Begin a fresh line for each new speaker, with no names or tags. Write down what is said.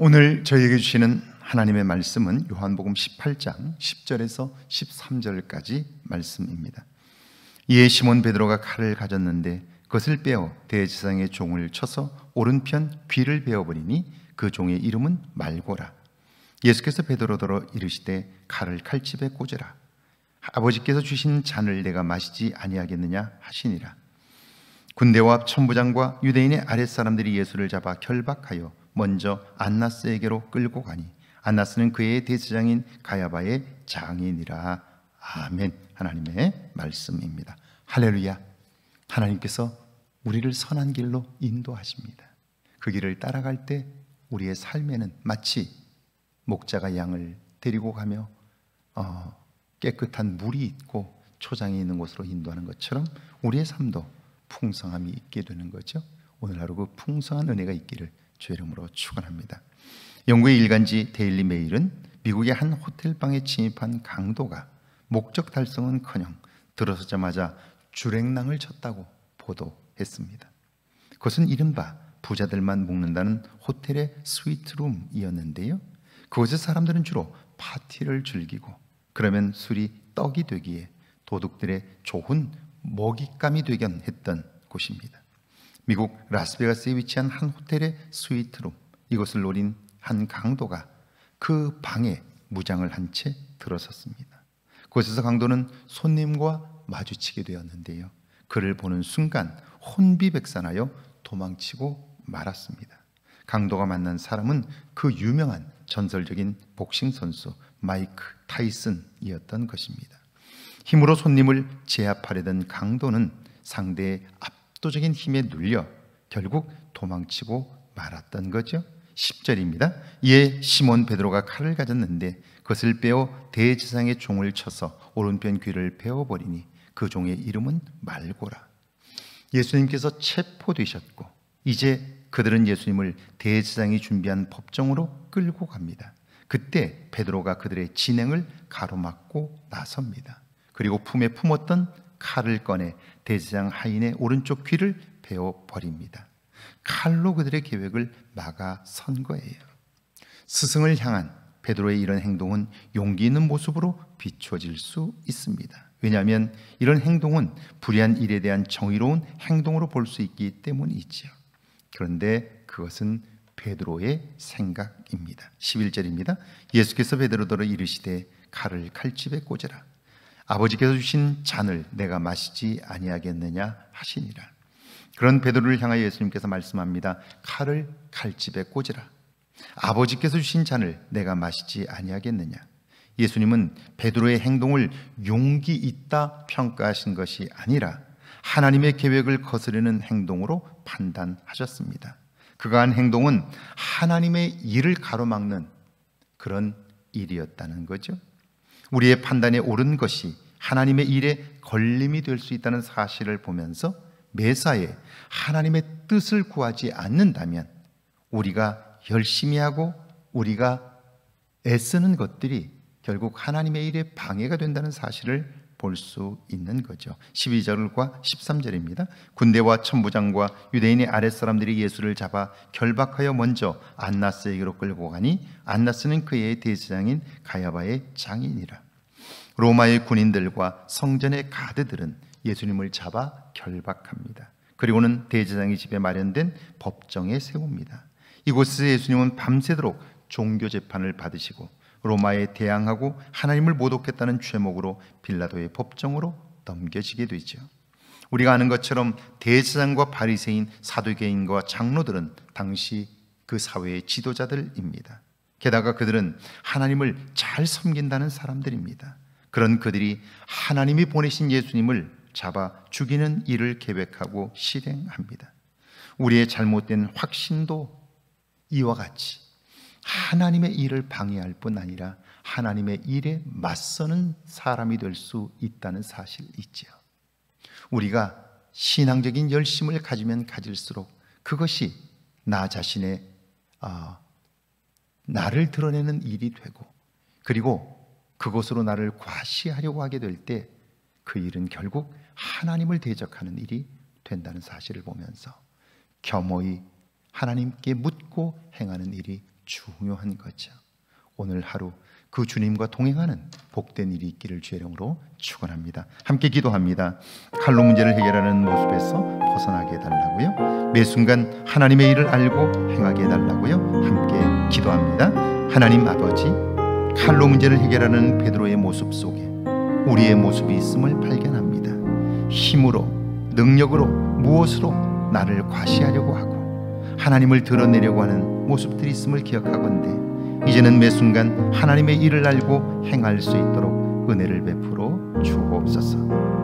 오늘 저희에게 주시는 하나님의 말씀은 요한복음 18장 10절에서 13절까지 말씀입니다. 이에 시몬 베드로가 칼을 가졌는데 그것을 빼어 대제사장의 종을 쳐서 오른편 귀를 베어버리니 그 종의 이름은 말고라. 예수께서 베드로더러 이르시되 칼을 칼집에 꽂으라. 아버지께서 주신 잔을 내가 마시지 아니하겠느냐 하시니라. 군대와 천부장과 유대인의 아랫사람들이 예수를 잡아 결박하여 먼저 안나스에게로 끌고 가니 안나스는 그의 대제사장인 가야바의 장인이라. 아멘. 하나님의 말씀입니다. 할렐루야. 하나님께서 우리를 선한 길로 인도하십니다. 그 길을 따라갈 때 우리의 삶에는 마치 목자가 양을 데리고 가며 깨끗한 물이 있고 초장이 있는 곳으로 인도하는 것처럼 우리의 삶도 풍성함이 있게 되는 거죠. 오늘 하루 그 풍성한 은혜가 있기를 주의 이름으로 축원합니다. 영국의 일간지 데일리 메일은 미국의 한 호텔방에 침입한 강도가 목적 달성은커녕 들어서자마자 주랭랑을 쳤다고 보도했습니다. 그것은 이른바 부자들만 묵는다는 호텔의 스위트룸이었는데요, 그곳의 사람들은 주로 파티를 즐기고 그러면 술이 떡이 되기에 도둑들의 좋은 먹잇감이 되긴 했던 곳입니다. 미국 라스베가스에 위치한 한 호텔의 스위트룸, 이곳을 노린 한 강도가 그 방에 무장을 한 채 들어섰습니다. 그곳에서 강도는 손님과 마주치게 되었는데요, 그를 보는 순간 혼비백산하여 도망치고 말았습니다. 강도가 만난 사람은 그 유명한 전설적인 복싱 선수 마이크 타이슨이었던 것입니다. 힘으로 손님을 제압하려던 강도는 상대의 압도적인 힘에 눌려 결국 도망치고 말았던 거죠. 10절입니다. 이에 시몬 베드로가 칼을 가졌는데 그것을 빼어 대제사장의 종을 쳐서 오른편 귀를 베어버리니 그 종의 이름은 말고라. 예수님께서 체포되셨고 이제 그들은 예수님을 대제사장이 준비한 법정으로 끌고 갑니다. 그때 베드로가 그들의 진행을 가로막고 나섭니다. 그리고 품에 품었던 칼을 꺼내 대제사장 하인의 오른쪽 귀를 베어버립니다. 칼로 그들의 계획을 막아선 거예요. 스승을 향한 베드로의 이런 행동은 용기 있는 모습으로 비춰질 수 있습니다. 왜냐하면 이런 행동은 불의한 일에 대한 정의로운 행동으로 볼 수 있기 때문이지요. 그런데 그것은 베드로의 생각입니다. 11절입니다. 예수께서 베드로더러 이르시되 칼을 칼집에 꽂으라. 아버지께서 주신 잔을 내가 마시지 아니하겠느냐 하시니라. 그런 베드로를 향하여 예수님께서 말씀합니다. 칼을 칼집에 꽂으라. 아버지께서 주신 잔을 내가 마시지 아니하겠느냐. 예수님은 베드로의 행동을 용기 있다 평가하신 것이 아니라 하나님의 계획을 거스르는 행동으로 판단하셨습니다. 그가 한 행동은 하나님의 일을 가로막는 그런 일이었다는 거죠. 우리의 판단에 옳은 것이 하나님의 일에 걸림이 될 수 있다는 사실을 보면서 매사에 하나님의 뜻을 구하지 않는다면 우리가 열심히 하고 우리가 애쓰는 것들이 결국 하나님의 일에 방해가 된다는 사실을 볼 수 있는 거죠. 12절과 13절입니다. 군대와 천부장과 유대인의 아랫사람들이 예수를 잡아 결박하여 먼저 안나스에게로 끌고 가니 안나스는 그의 대제사장인 가야바의 장인이라. 로마의 군인들과 성전의 가드들은 예수님을 잡아 결박합니다. 그리고는 대제사장의 집에 마련된 법정에 세웁니다. 이곳에서 예수님은 밤새도록 종교 재판을 받으시고 로마에 대항하고 하나님을 모독했다는 죄목으로 빌라도의 법정으로 넘겨지게 되죠. 우리가 아는 것처럼 대제사장과 바리새인, 사두개인과 장로들은 당시 그 사회의 지도자들입니다. 게다가 그들은 하나님을 잘 섬긴다는 사람들입니다. 그런 그들이 하나님이 보내신 예수님을 잡아 죽이는 일을 계획하고 실행합니다. 우리의 잘못된 확신도 이와 같이 하나님의 일을 방해할 뿐 아니라 하나님의 일에 맞서는 사람이 될 수 있다는 사실이 있지요. 우리가 신앙적인 열심을 가지면 가질수록 그것이 나 자신의 나를 드러내는 일이 되고 그리고 그것으로 나를 과시하려고 하게 될 때 그 일은 결국 하나님을 대적하는 일이 된다는 사실을 보면서 겸허히 하나님께 묻고 행하는 일이 중요한 거죠. 오늘 하루 그 주님과 동행하는 복된 일이 있기를 주의 이름으로 축원합니다. 함께 기도합니다. 칼로 문제를 해결하는 모습에서 벗어나게 해달라고요. 매 순간 하나님의 일을 알고 행하게 해달라고요. 함께 기도합니다. 하나님 아버지, 칼로 문제를 해결하는 베드로의 모습 속에 우리의 모습이 있음을 발견합니다. 힘으로, 능력으로, 무엇으로 나를 과시하려고 하고 하나님을 드러내려고 하는 모습들이 있음을 기억하건대 이제는 매 순간 하나님의 일을 알고 행할 수 있도록 은혜를 베풀어 주옵소서.